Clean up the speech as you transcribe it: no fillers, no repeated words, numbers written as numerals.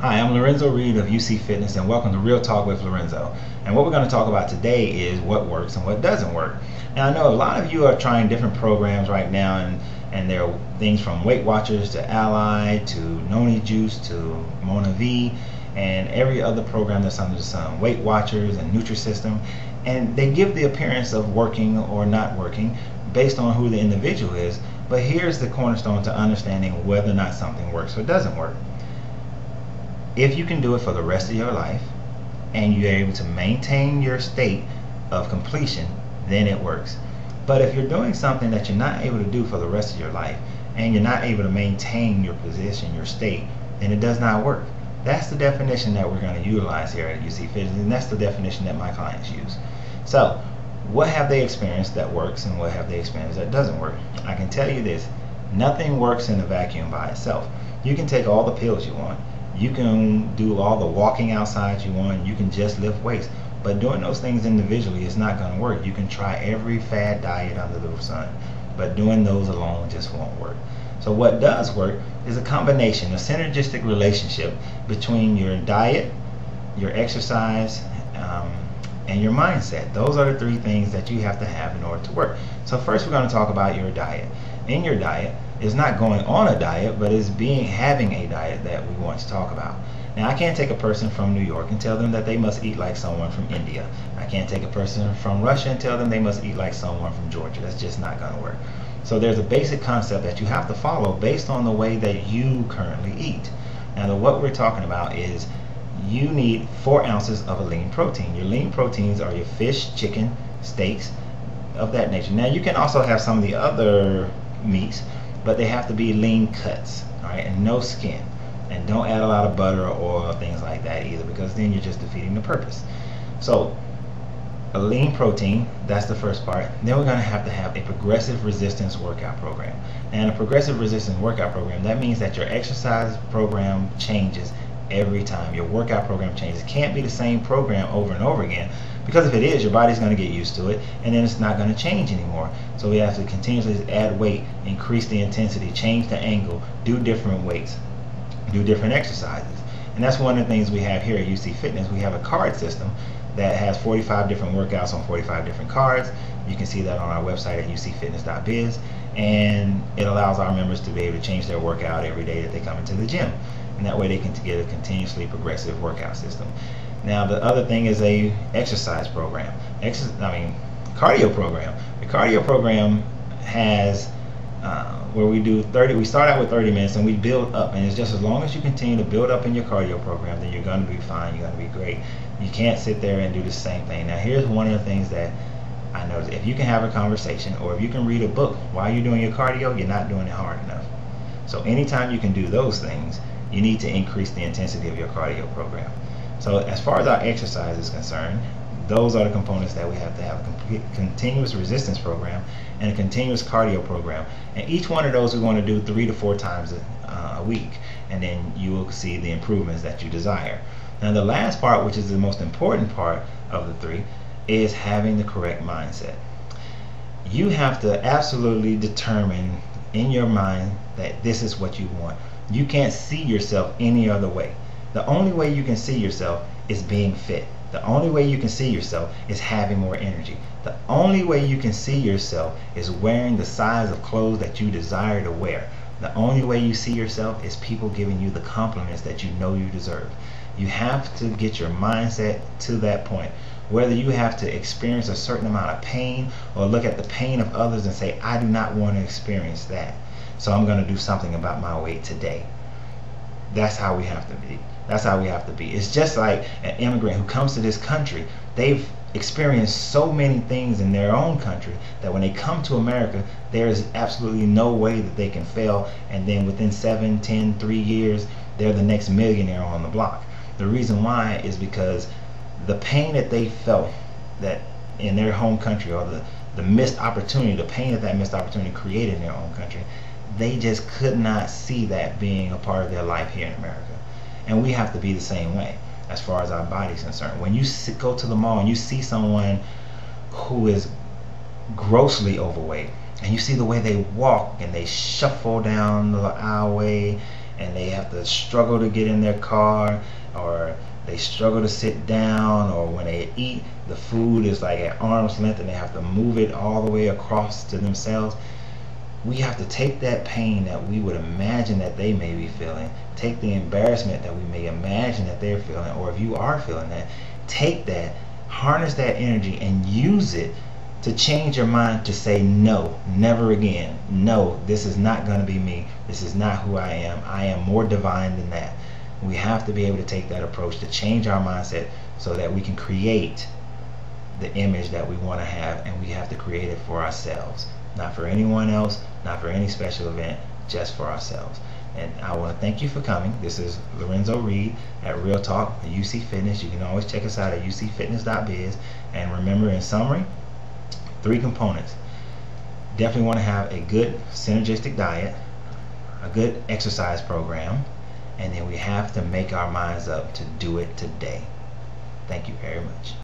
Hi, I'm Lorenzo Reed of UC Fitness, and welcome to Real Talk with Lorenzo. And what we're going to talk about today is what works and what doesn't work. Now, I know a lot of you are trying different programs right now, and there are things from Weight Watchers to Ally to Noni Juice to Mona V and every other program that's under the sun, Weight Watchers and Nutrisystem, and they give the appearance of working or not working based on who the individual is. But here's the cornerstone to understanding whether or not something works or doesn't work. If you can do it for the rest of your life and you're able to maintain your state of completion, then it works. But if you're doing something that you're not able to do for the rest of your life and you're not able to maintain your position, your state, then it does not work. That's the definition that we're going to utilize here at UC Fitness, and that's the definition that my clients use. So what have they experienced that works and what have they experienced that doesn't work? I can tell you this: nothing works in a vacuum by itself. You can take all the pills you want, you can do all the walking outside you want, you can just lift weights, but doing those things individually is not going to work. You can try every fad diet under the sun, but doing those alone just won't work. So what does work is a combination, a synergistic relationship between your diet, your exercise, and your mindset. Those are the three things that you have to have in order to work. So first we're going to talk about your diet. In your diet is not going on a diet, but is having a diet that we want to talk about. Now, I can't take a person from New York and tell them that they must eat like someone from India. I can't take a person from Russia and tell them they must eat like someone from Georgia. That's just not going to work. So there's a basic concept that you have to follow based on the way that you currently eat. Now, what we're talking about is you need 4 ounces of a lean protein. Your lean proteins are your fish, chicken, steaks, of that nature. Now, you can also have some of the other meats, but they have to be lean cuts, all right, and no skin. And don't add a lot of butter or oil, things like that either, because then you're just defeating the purpose. So a lean protein, that's the first part. Then we're going to have a progressive resistance workout program. And a progressive resistance workout program, that means that your exercise program changes every time. Your workout program changes. It can't be the same program over and over again, because if it is, your body's going to get used to it, and then it's not going to change anymore. So we have to continuously add weight, increase the intensity, change the angle, do different weights, do different exercises. And that's one of the things we have here at UC Fitness. We have a card system that has 45 different workouts on 45 different cards. You can see that on our website at ucfitness.biz, and it allows our members to be able to change their workout every day that they come into the gym, and that way they can get a continuously progressive workout system. Now, the other thing is a exercise program, cardio program. The cardio program has where we start out with 30 minutes and we build up, and it's just as long as you continue to build up in your cardio program, then you're going to be fine, you're going to be great. You can't sit there and do the same thing. Now, here's one of the things that I noticed: if you can have a conversation or if you can read a book while you're doing your cardio, you're not doing it hard enough. So anytime you can do those things, you need to increase the intensity of your cardio program. So as far as our exercise is concerned, those are the components that we have to have: a continuous resistance program and a continuous cardio program. And each one of those we want to do 3 to 4 times a week, and then you will see the improvements that you desire. Now, the last part, which is the most important part of the 3, is having the correct mindset. You have to absolutely determine in your mind that this is what you want. You can't see yourself any other way. The only way you can see yourself is being fit. The only way you can see yourself is having more energy. The only way you can see yourself is wearing the size of clothes that you desire to wear. The only way you see yourself is people giving you the compliments that you know you deserve. You have to get your mindset to that point. Whether you have to experience a certain amount of pain or look at the pain of others and say, I do not want to experience that, so I'm going to do something about my weight today. That's how we have to be. That's how we have to be. It's just like an immigrant who comes to this country. They've experienced so many things in their own country that when they come to America, there is absolutely no way that they can fail, and then within 7, 10, 3 years, they're the next millionaire on the block. The reason why is because the pain that they felt that in their home country, or the missed opportunity, the pain that missed opportunity created in their own country, they just could not see that being a part of their life here in America. And we have to be the same way as far as our body's concerned. When you go to the mall and you see someone who is grossly overweight, and you see the way they walk and they shuffle down the aisleway and they have to struggle to get in their car, or they struggle to sit down, or when they eat, the food is like at arm's length and they have to move it all the way across to themselves. We have to take that pain that we would imagine that they may be feeling, take the embarrassment that we may imagine that they're feeling, or if you are feeling that, take that, harness that energy and use it to change your mind to say no, never again. No, this is not going to be me. This is not who I am. I am more divine than that. We have to be able to take that approach to change our mindset so that we can create the image that we want to have, and we have to create it for ourselves, not for anyone else, not for any special event, just for ourselves. And I want to thank you for coming. This is Lorenzo Reed at Real Talk, the UC Fitness. You can always check us out at ucfitness.biz. And remember, in summary, 3 components. Definitely want to have a good synergistic diet, a good exercise program, and then we have to make our minds up to do it today. Thank you very much.